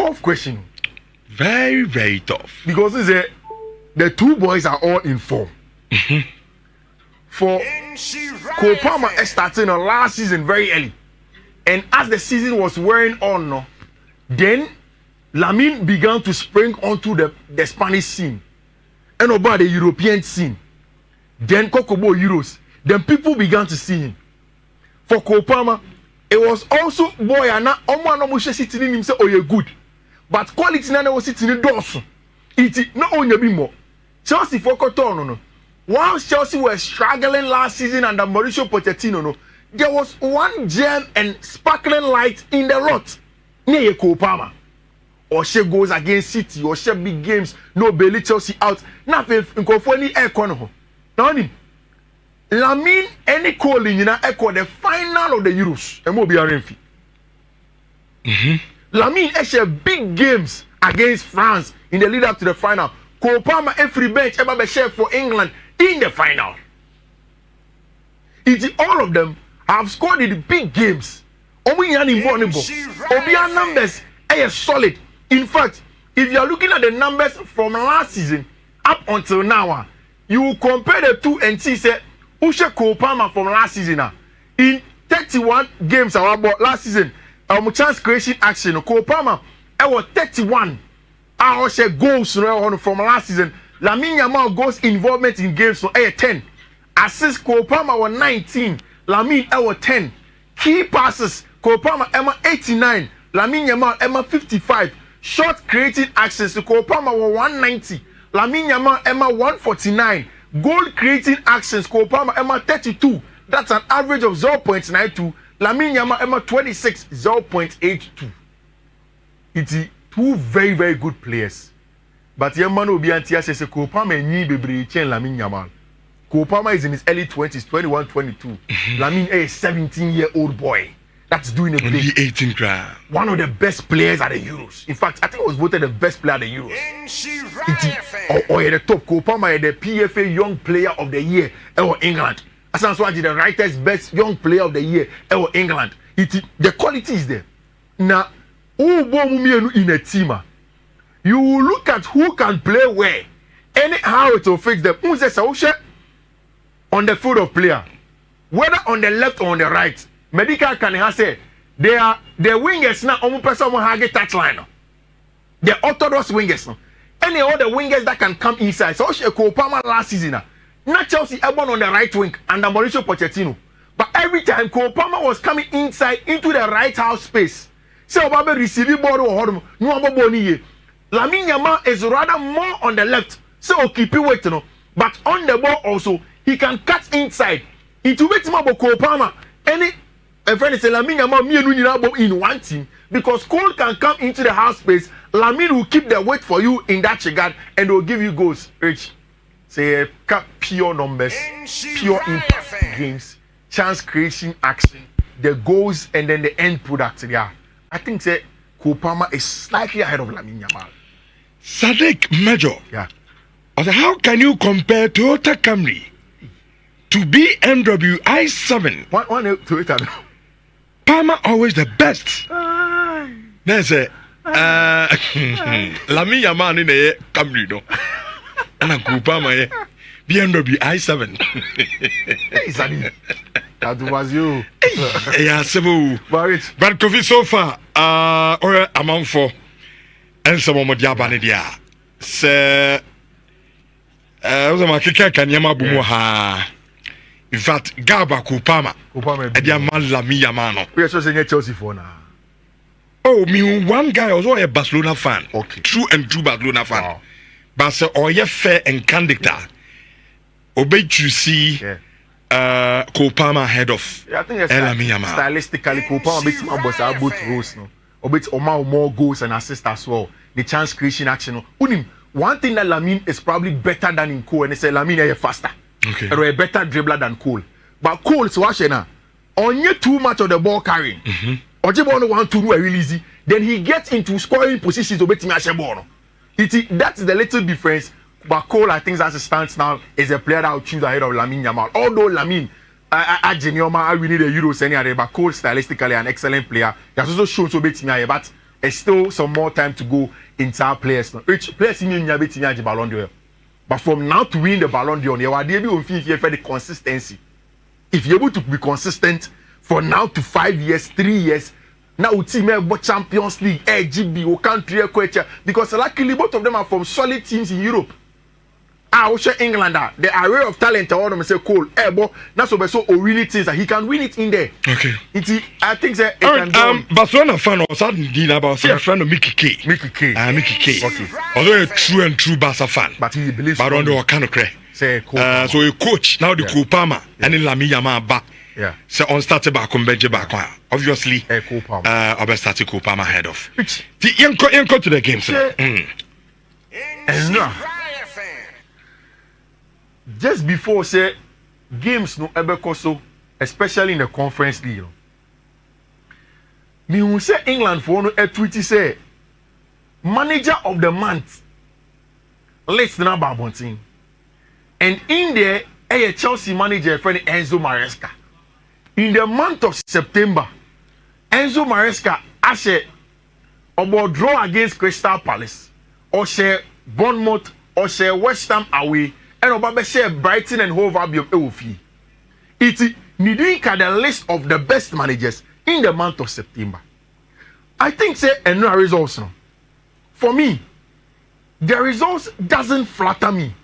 tough question. Very, very tough. Because the two boys are all in form. For Cole Palmer starting last season very early. And as the season was wearing on, no, then Lamine began to spring onto the Spanish scene and about the European scene. Then Kokobo Euros. Then people began to see him. For Cole Palmer, it was also boy and Omo sitting in him say, oh, you're good. But quality na was sitting in Dawson. It not only be more. Chelsea for Cotonou, no. While Chelsea were struggling last season under Mauricio Pochettino, no, there was one gem and sparkling light in the lot. Near Cole Palmer. Or she goes against City, or she big games, no belly Chelsea out. Now if Nkofoni air corner. Now Lamine any calling echo the final of the Euros. And be Renfi. Lamine actually big games against France in the lead up to the final. Cole Palmer every bench ever be shared for England in the final. All of them have scored in the big games. Obia numbers are solid. In fact, if you are looking at the numbers from last season up until now, you will compare the two and see say Ushe Cole Palmer from last season in 31 games about last season. Chance creation action. Cole Palmer was 31. Ushe goals from last season. Lamine Yamal goals involvement in games so 10. Assists Cole Palmer was 19. Lamine was 10. Key passes Cole Palmer 89. Lamine Yamal 55. Shot creating actions to Cole Palmer was 190. Lamine Yamal 149. Goal creating actions Cole Palmer 32. That's an average of 0.92. Lamine Yamal 26 0.82. It's two very, very good players. But Yamal will be anti says Cole Palmer ni bebre chen Lamine Yamal. Cole Palmer is in his early 20s, 21, 22. Lamine is a 17-year-old boy that's doing a big 18 grand. One of the best players at the Euros. In fact, I think he was voted the best player at the Euros. Or at the top, Cole Palmer the PFA Young Player of the Year in England. As well as the writer's best Young Player of the Year in England. The quality is there. Now, in a team, you will look at who can play where. Anyhow it will fix them. On the field of player, whether on the left or on the right, medical can have said they are the wingers now. Almost person will have a touch line. The orthodox wingers now. Any other wingers that can come inside. So she Cole Palmer last season. Not Chelsea Ebon on the right wing under Mauricio Pochettino. But every time Cole Palmer was coming inside into the right house space, so Obabe receiving ball or no Obabe Lamine Yamal is rather more on the left. So keep it waiting. But on the ball also. He can cut inside. It will make him Cole Palmer. Any friend is Lamine Yamal in one team because Cole can come into the house space. Lamine will keep the weight for you in that regard and will give you goals. Rich, say pure numbers, pure impact games, chance creation, action, the goals and then the end product. Yeah, I think say Cole Palmer is slightly ahead of Lamine Yamal. Sadiq Major. Yeah. How can you compare Toyota Camry to BMW i7? One Toyota. Palmer always the best. That's it. Lamine Yamal in the Camry no. And a Palmer BMW i7. Hey, Sadi. That was you. Yeah, Cebu. But Kofi so far, or among four, and some more Jabanidia. Sir, was a makika Kanyama Bumuha. In fact, Gaba Kupama, Yamal Lamine Yamal. We are just saying Chelsea for now. Oh, me one guy was a Barcelona fan. Okay. True and true Barcelona fan. Wow. But or ye fair and candidate. Obey to see Cole Palmer head of. Yeah, I think stylistically Cole Palmer makes him both roles no. Obey more goals and assists as well. The chance creation action. One thing that Lamine is probably better than in Cole and they say Lamine is faster. Okay. Or a better dribbler than Cole. But Cole is watching now. On you too much of the ball carrying. Or just want to do a really easy. Then he gets into scoring positions to beat me a ball. That's the little difference. But Cole, I think as it stands now, is a player that will choose ahead of Lamine Yamal. Although Lamine, I genuinely we need a Euros anyway, but Cole stylistically an excellent player. He has also shown to beat me, but there's still some more time to go into our players. Which players in your bit Ballon d'Or. But from now to win the Ballon d'Or, you are able to feel the consistency. If you're able to be consistent for now to 5 years, 3 years, now we team about Champions League, GB, or country, because luckily both of them are from solid teams in Europe. I will share England the array of talent. I want to say Cole, but that's what so really things that he can win it in there. Okay. I think that it can go. Barcelona fan was talking about a friend of Mickey K. Mickey K. Mickey K. Okay. Although a true Barca fan, but he believes. But on the kind of cray. Say so a coach now the Kupama and then Lamine Yamal back. Yeah. So on started back on bench back. Obviously, Kupama. Started Kupama head off. The yanko to the game, sir. And now. Just before say games no ever so, especially in the Conference League. Me who say England for no a tweet say manager of the month. Let's not Babontin. And in there, a Chelsea manager friend Enzo Maresca. In the month of September, Enzo Maresca ashe about draw against Crystal Palace, or share Bournemouth, or share West Ham away. And Obabe share Brighton and Hove Albion Ewofi. It needing the list of the best managers in the month of September. I think say and no results now. For me, the results doesn't flatter me.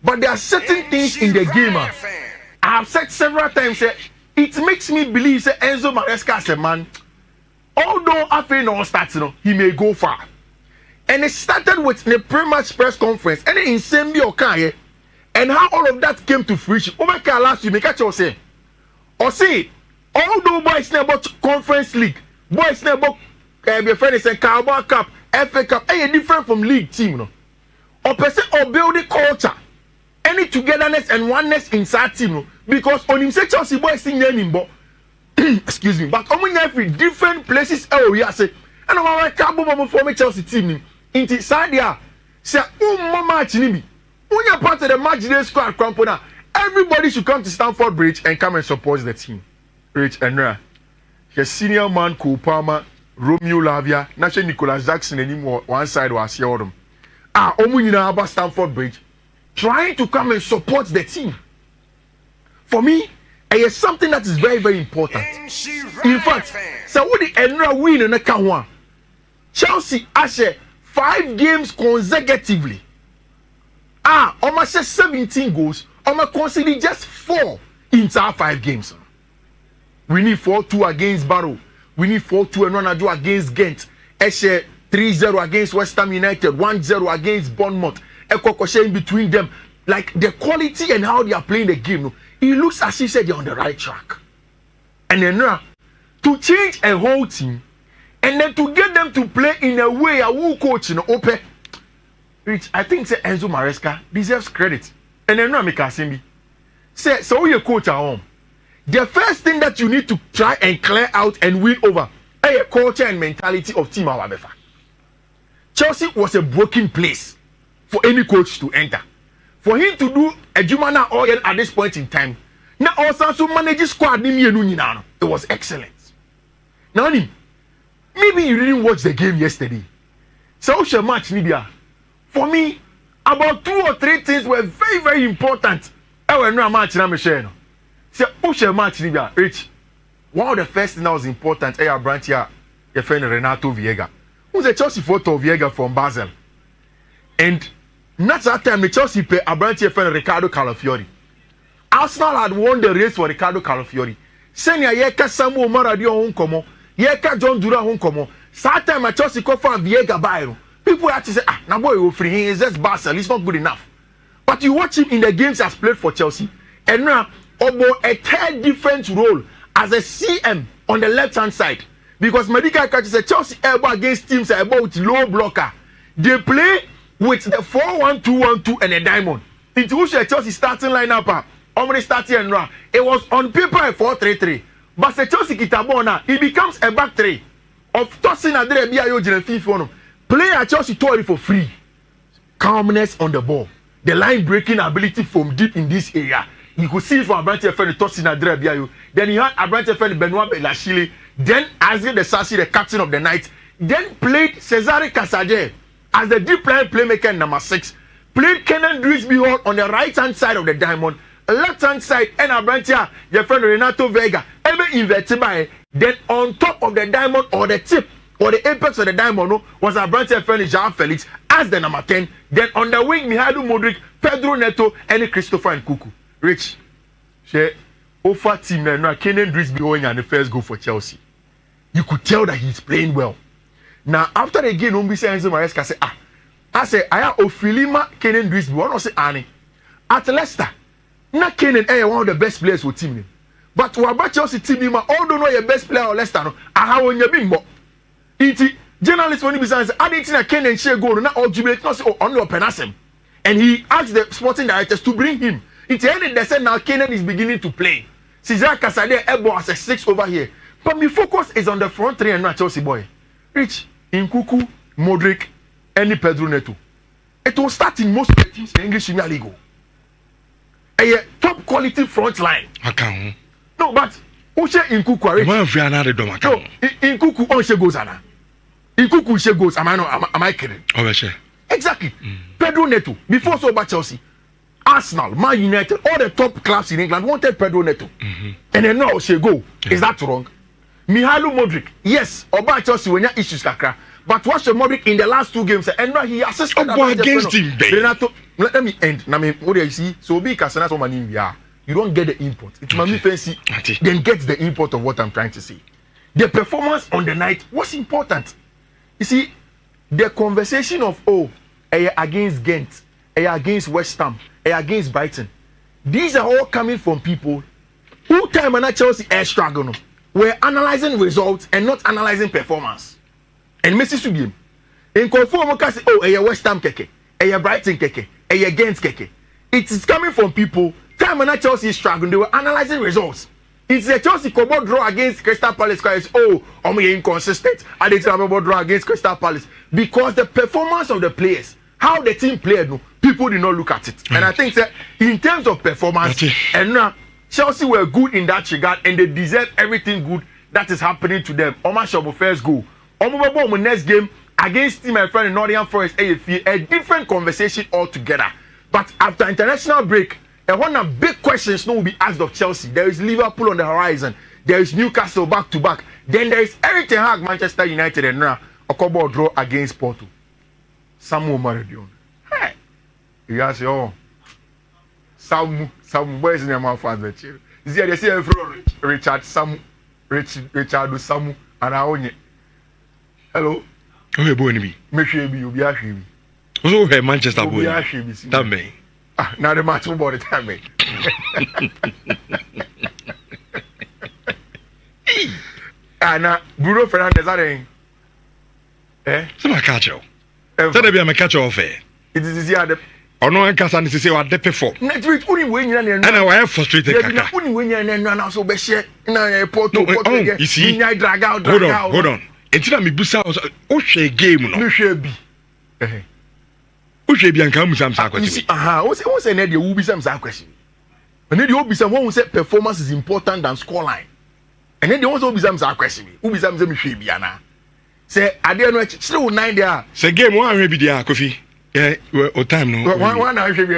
But there are certain things in the game. I have said several times say it makes me believe say Enzo Maresca as a man, although after no starts, he may go far. And it started with the pre-match press conference and in Sembi Okaye. And how all of that came to fruition. Omeka last week, make a say. Or say, although boys know about Conference League, boys know about your friends and Carabao Cup, FA Cup, and different from league team, no. Or person or building culture, any togetherness and oneness inside team, no. Because on him say Chelsea boys sing him, but excuse me, but only every different places. Oh yeah, say, and I'm like Carabao for me Chelsea team, into side there, say, mama chinibi. When you're part of the match day squad component, everybody should come to Stamford Bridge and come and support the team. Rich and Ra. The senior man Kupama, Romeo Lavia, National Nicholas Jackson anymore one side was here them. Omunina about Stamford Bridge, trying to come and support the team. For me, it is something that is very, very important. In fact, so what the Enra win in the Kawa? Chelsea Ashe 5 games consecutively. Almost 17 goals. Almost conceded just 4 in our 5 games. We need 4-2 against Barrow. We need 4-2 and 1-2 against Ghent. Eshe 3-0 against West Ham United. 1-0 against Bournemouth. Ekokoshe in between them. Like the quality and how they are playing the game. It looks as if they're on the right track. And then to change a whole team and then to get them to play in a way a who coach open. Which I think say Enzo Maresca deserves credit. And then make Asimbi. Say so you coach at home. The first thing that you need to try and clear out and win over is a culture and mentality of Team Awabefa. Chelsea was a broken place for any coach to enter. For him to do a Jumana oil at this point in time. Now also manage squad it was excellent. Now maybe you didn't watch the game yesterday. So shall match Libya. For me, about 2 or 3 things were very, very important. I will not match na Michelle. So, who shall match Libya? Rich. One of the first things that was important, I branch here, your friend Renato Viega, who's a Chelsea photo of Viega from Basel. And not that time, the Chelsea pay a branch your friend Ricardo Calafiori. Arsenal had won the race for Ricardo Calafiori. Senya Yeka Samu Maradio Honkomo, Yeka John Dura Honkomo. That time, a Chelsea called for Viega Bayro. People actually say, now boy, you're free. He is just Basel. He's not good enough. But you watch him in the games he has played for Chelsea, and now about a third different role as a CM on the left-hand side. Because medical coaches say Chelsea ever against teams about low blocker. They play with the 4-1-2-1-2 and a diamond. Into which Chelsea starting lineup, already starting and run. It was on paper a 4-3-3. But the Chelsea Kitabona, it becomes a back three of tossing a Biayo and Fiifi. Play at Chelsea totally for free. Calmness on the ball. The line breaking ability from deep in this area. You could see it from Abrante Friend tossing a Biayo. Then he had Abrante Friend Benoit Belachile. Then Azri the Sassi, the captain of the night, then played Cesare Casaje as the deep line playmaker number 6. Played Kenan Drisby Hall on the right hand side of the diamond, left hand side, and Abrantia, your friend Renato Vega, every inverted by. Then on top of the diamond or the tip or the apex of the diamond was Abrantia friend Jean Felix as the number 10. Then on the wing, Mihailu Modric, Pedro Neto, and Christopher Nkuku. Rich, she offer team now Kenan Drisby Hall and the first goal for Chelsea. You could tell that he's playing well. Now after the game, Maresca say I say I have Ofilima Kenan Drisby. One of say Annie at Leicester. Na Kenan one of the best players for team. But what Chelsea team although not your best player or Leicester no, I have on your bimbo. Iti journalists when he was saying I didn't see Kenan share goal na all jubilate not say on your penasem. And he asked the sporting directors to bring him. It's ended they said now Kenan is beginning to play. Cesar Casade Ebo as a 6 over here. But my focus is on the front three and not Chelsea boy. Rich, Nkuku, Modric, and Pedro Neto. It will start in most of the teams in the English Premier League. A top quality front line. Okay. No, but Oshe Nkuku are Nkuku on she goes ana. Nkuku she goes. Am I kidding? Oh, sure. Exactly. Pedro Neto. Before so about Chelsea, Arsenal, Man United, all the top clubs in England wanted Pedro Neto. And then now she go. Is that wrong? Mihailu Modric, yes, Oba Chelsea when you issues kakra. But watch the Modric in the last 2 games, and now he assisted against him. Renato, let me end. Now, what do you see? So big as an money, you don't get the import. It's my fancy. Then get the import of what I'm trying to say. The performance on the night was important. You see, the conversation of against Ghent, against West Ham, against Brighton. These are all coming from people who time and Chelsea air struggle. We're analyzing results and not analyzing performance. And Messi Subim. In conform say, a West Ham keke, a Brighton keke, a Ghent keke. It is coming from people. Time and Chelsea is struggling. They were analyzing results. It's a Chelsea combo draw against Crystal Palace. I'm inconsistent. I didn't have a draw against Crystal Palace because the performance of the players, how the team played, people did not look at it. And I think that in terms of performance, and now Chelsea were good in that regard, and they deserve everything good that is happening to them. Oma Shobo first goal. Oma next game against my friend in Nottingham Forest AFC, a different conversation altogether. But after international break, one of big questions will be asked of Chelsea. There is Liverpool on the horizon. There is Newcastle back to back. Then there is Eric Ten Hag, Manchester United, and now a couple draw against Porto. Samu Maradion. Hey, you ask Samu boys in your mouth for the chill. You see, they say Richard Samu, Richard Samu, and I own it. Hello. Oh, boy, me. Make sure you be asking me. Also, hey, Manchester boy. That me. Now the match about the time, mate. And Bruno Fernandes are so I catch you. So they be a catch off. It is here. Or no one can say what they pay for. Next week, only when you're and I am frustrated. Only when you're in and also be shit. No, Porto, you see, drag out. Hold on. Until I busa o share game no. No share be. O share be anka musam sa question. What's say na dey will be some question. And then the will be some one say performance is important than scoreline. And then the one say will be some question. Will be some say me share be ana. Say ade no chire 9 there. Say game one hwe be there Kofi. Yeah, o time no. One hwe be.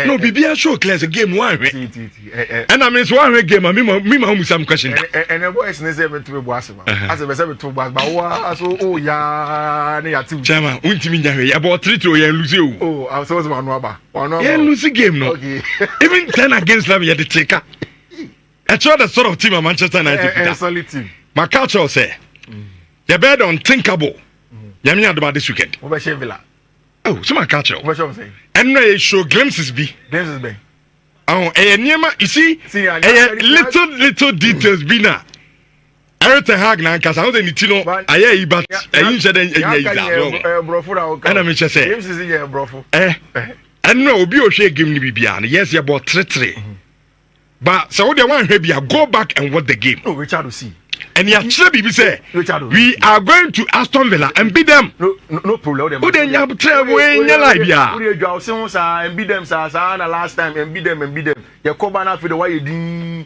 No, bibia show clear say game one hwe. And I mean so one hwe game me ma musam question. And the boys say me to be boss ma. As be say me to boss but wa so ya na ya team. Chama, untimi nya hwe. About 3-3 ya lose o. Oh, I was supposed to know about. Yeah, lose game no. Okay. Even 10 against them you the taker. It's not the sort of team Manchester United. Solid team. My culture say the bed unthinkable. Yami adoma this weekend. Oba Villa. Oh, so my culture. What you say? And no show glimpses be. Glimpses be. Oh, you see, little details be na. Eric Ten Hag na nkasa no dey nitino aye but eyin she den eyin is brofo da o ka. And I mean say glimpses is here brofo. And no obi o hwe game ni bibia na yes you about 3-3. But so the one hwe bia go back and watch the game. No, Richard will see. And ya chere bibi say we are going to Aston Villa and beat them. No problem. Who dey nyam travel in your life bia. Who dey dwa say won sa and beat them sa na last time and beat them. Ye cover na for the why you din